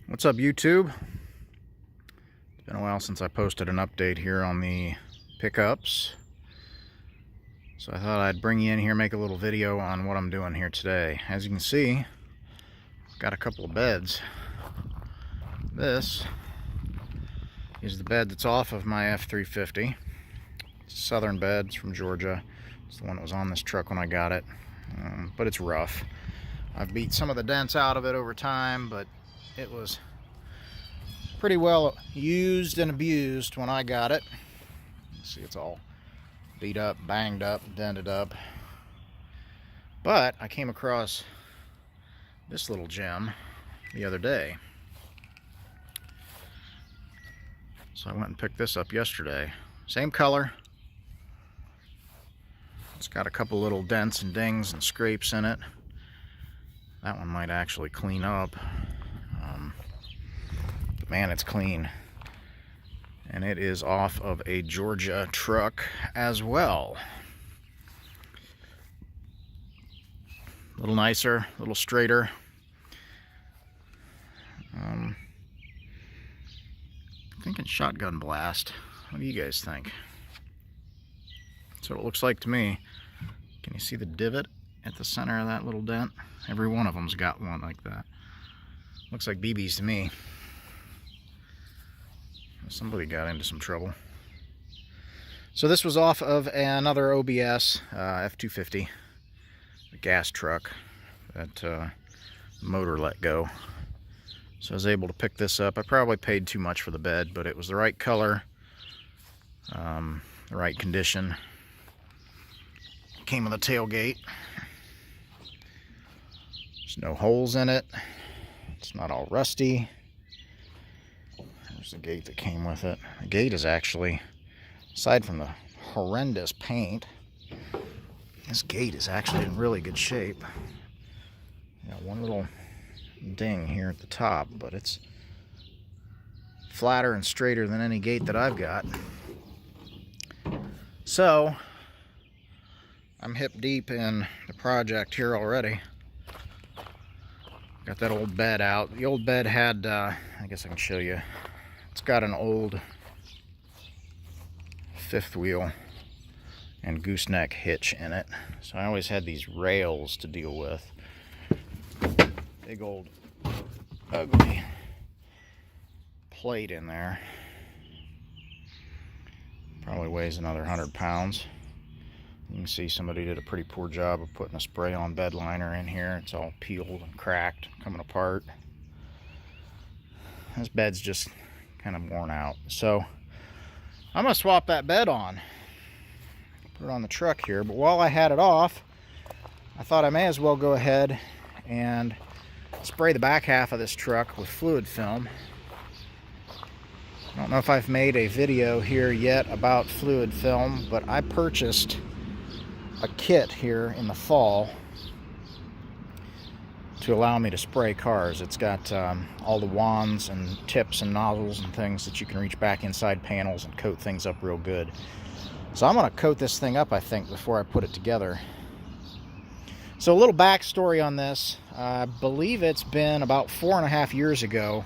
What's up, YouTube? It's been a while since I posted an update here on the pickups, so I thought I'd bring you in here, make a little video on what I'm doing here today. As you can see, I've got a couple of beds. This is the bed that's off of my F350. It's a Southern bed. It's from Georgia. It's the one that was on this truck when I got it, but it's rough. I've beat some of the dents out of it over time, but it was pretty well used and abused when I got it. See, it's all beat up, banged up, dented up. But I came across this little gem the other day. So I went and picked this up yesterday. Same color. It's got a couple little dents and dings and scrapes in it. That one might actually clean up. But man, it's clean. And it is off of a Georgia truck as well. A little nicer, a little straighter. Thinking shotgun blast. What do you guys think? That's what it looks like to me. Can you see the divot at the center of that little dent? Every one of them's got one like that. Looks like BBs to me. Somebody got into some trouble. So this was off of another OBS F250, a gas truck that the motor let go. So I was able to pick this up. I probably paid too much for the bed, but it was the right color, the right condition. Came with a tailgate. There's no holes in it. It's not all rusty. There's the gate that came with it. The gate is actually, aside from the horrendous paint, this gate is actually in really good shape. Got one little ding here at the top, but it's flatter and straighter than any gate that I've got. So I'm hip deep in the project here already. Got that old bed out. The old bed had, I guess I can show you. It's got an old fifth wheel and gooseneck hitch in it. So I always had these rails to deal with. Big old ugly plate in there. Probably weighs another 100 pounds. You can see somebody did a pretty poor job of putting a spray-on bed liner in here. It's all peeled and cracked, coming apart. This bed's just kind of worn out. So I'm gonna swap that bed on. Put it on the truck here. But while I had it off, I thought I may as well go ahead and spray the back half of this truck with fluid film. I don't know if I've made a video here yet about fluid film, but I purchased a kit here in the fall to allow me to spray cars. It's got all the wands and tips and nozzles and things that you can reach back inside panels and coat things up real good. So I'm going to coat this thing up, I think, before I put it together. So a little backstory on this. I believe it's been about 4.5 years ago.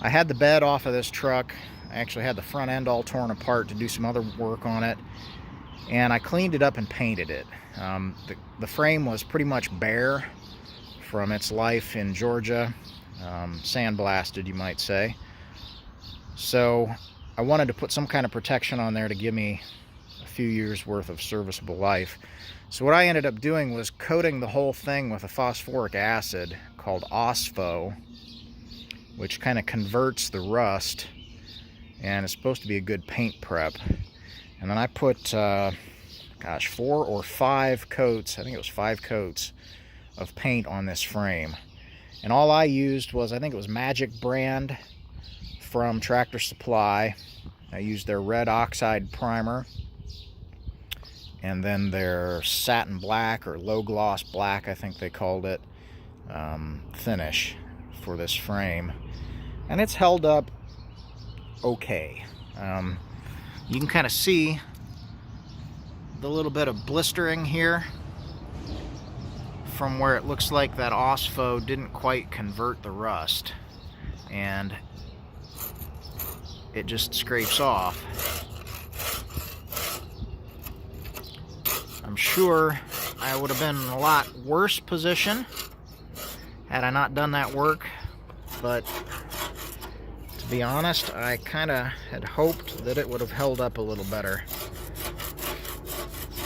I had the bed off of this truck. I actually had the front end all torn apart to do some other work on it. And I cleaned it up and painted it. The frame was pretty much bare from its life in Georgia. Sandblasted, you might say. So I wanted to put some kind of protection on there to give me a few years worth of serviceable life. So what I ended up doing was coating the whole thing with a phosphoric acid called OSPHO, which kind of converts the rust, and it's supposed to be a good paint prep. And then I put, 4 or 5 coats, I think it was 5 coats of paint on this frame. And all I used was, I think it was Magic brand from Tractor Supply. I used their red oxide primer, and then their satin black, or low gloss black, I think they called it, finish for this frame. And it's held up okay. You can kind of see the little bit of blistering here from where it looks like that OSPHO didn't quite convert the rust. and it just scrapes off. I'm sure I would have been in a lot worse position had I not done that work, but to be honest, I kind of had hoped that it would have held up a little better.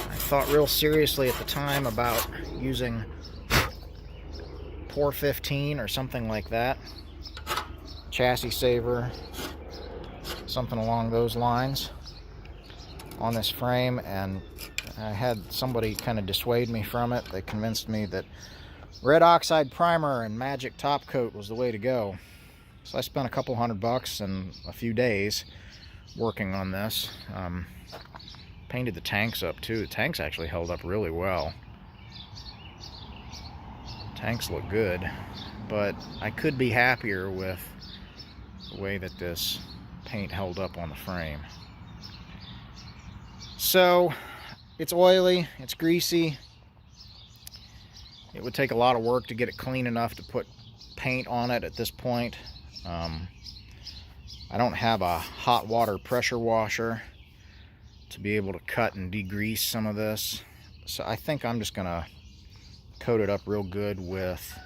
I thought real seriously at the time about using Pour 15 or something like that, chassis saver, something along those lines on this frame, and I had somebody kind of dissuade me from it. They convinced me that red oxide primer and magic top coat was the way to go. So I spent a couple $100 and a few days working on this. Painted the tanks up too. The tanks actually held up really well. Tanks look good, but I could be happier with the way that this paint held up on the frame. So it's oily, it's greasy. It would take a lot of work to get it clean enough to put paint on it at this point. I don't have a hot water pressure washer to be able to cut and degrease some of this, so I think I'm just gonna coat it up real good with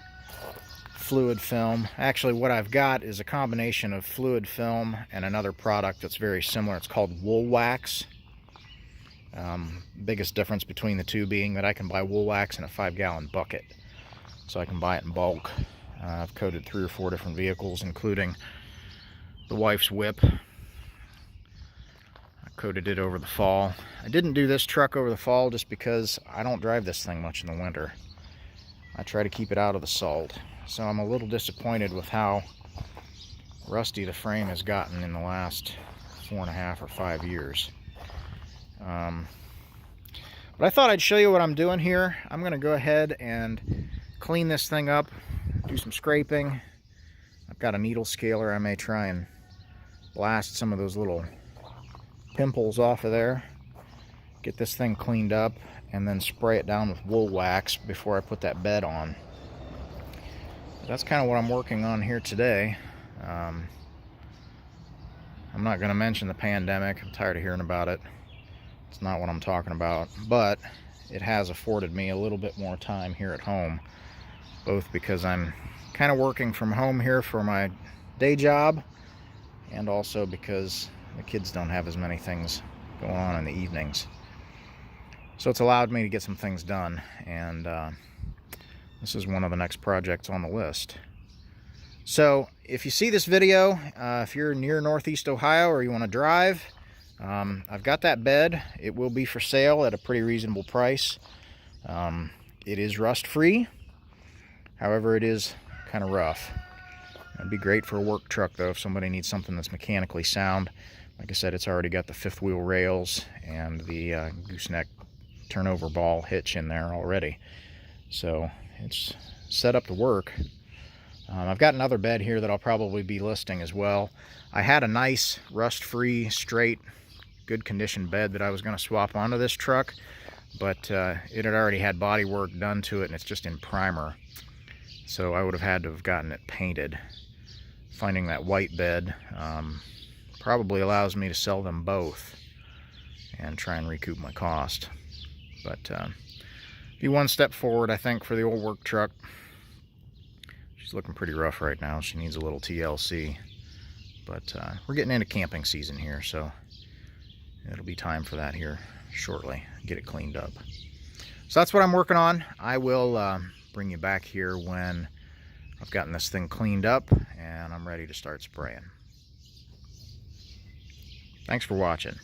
fluid film. Actually, what I've got is a combination of fluid film and another product that's very similar. It's called wool wax. Biggest difference between the two being that I can buy wool wax in a 5-gallon bucket, so I can buy it in bulk. I've coated 3 or 4 different vehicles, including the wife's whip. I coated it over the fall. I didn't do this truck over the fall just because I don't drive this thing much in the winter. I try to keep it out of the salt. So I'm a little disappointed with how rusty the frame has gotten in the last 4.5 or 5 years. But I thought I'd show you what I'm doing here. I'm going to go ahead and clean this thing up, do some scraping. I've got a needle scaler. I may try and blast some of those little pimples off of there, get this thing cleaned up, and then spray it down with wool wax before I put that bed on. That's kind of what I'm working on here today. I'm not going to mention the pandemic. I'm tired of hearing about it. It's not what I'm talking about, but it has afforded me a little bit more time here at home, both because I'm kind of working from home here for my day job, and also because the kids don't have as many things going on in the evenings. So it's allowed me to get some things done, and this is one of the next projects on the list. So if you see this video, if you're near Northeast Ohio or you want to drive, I've got that bed. It will be for sale at a pretty reasonable price. It is rust free, however it is kind of rough. It'd be great for a work truck though if somebody needs something that's mechanically sound. Like I said, it's already got the 5th wheel rails and the gooseneck turnover ball hitch in there already, so it's set up to work. I've got another bed here that I'll probably be listing as well. I had a nice rust-free, straight, good condition bed that I was going to swap onto this truck, but it had already had body work done to it, and it's just in primer, so I would have had to have gotten it painted. Finding that white bed probably allows me to sell them both and try and recoup my cost. But be one step forward, I think, for the old work truck. She's looking pretty rough right now. She needs a little TLC. But we're getting into camping season here, so it'll be time for that here shortly. Get it cleaned up. So that's what I'm working on. I will bring you back here when I've gotten this thing cleaned up and I'm ready to start spraying. Thanks for watching.